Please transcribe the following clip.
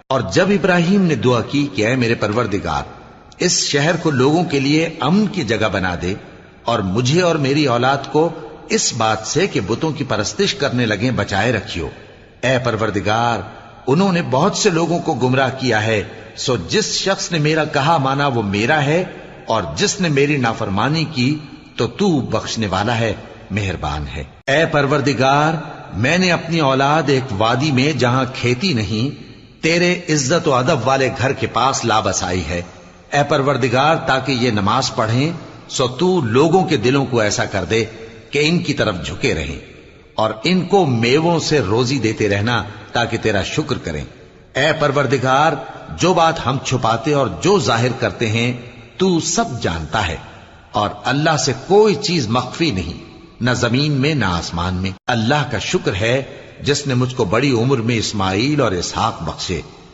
اور جب ابراہیم نے دعا کی کہ اے میرے پروردگار اس شہر کو لوگوں کے لیے امن کی جگہ بنا دے اور مجھے اور میری اولاد کو اس بات سے کہ بتوں کی پرستش کرنے لگیں بچائے رکھیو، اے پروردگار انہوں نے بہت سے لوگوں کو گمراہ کیا ہے، سو جس شخص نے میرا کہا مانا وہ میرا ہے، اور جس نے میری نافرمانی کی تو بخشنے والا ہے، مہربان ہے۔ اے پروردگار میں نے اپنی اولاد ایک وادی میں جہاں کھیتی نہیں تیرے عزت و ادب والے گھر کے پاس لا بسائی ہے، اے پروردگار تاکہ یہ نماز پڑھیں، سو تو لوگوں کے دلوں کو ایسا کر دے کہ ان کی طرف جھکے رہیں اور ان کو میووں سے روزی دیتے رہنا تاکہ تیرا شکر کریں۔ اے پروردگار جو بات ہم چھپاتے اور جو ظاہر کرتے ہیں تو سب جانتا ہے، اور اللہ سے کوئی چیز مخفی نہیں، نہ زمین میں نہ آسمان میں۔ اللہ کا شکر ہے جس نے مجھ کو بڑی عمر میں اسماعیل اور اسحاق بخشے۔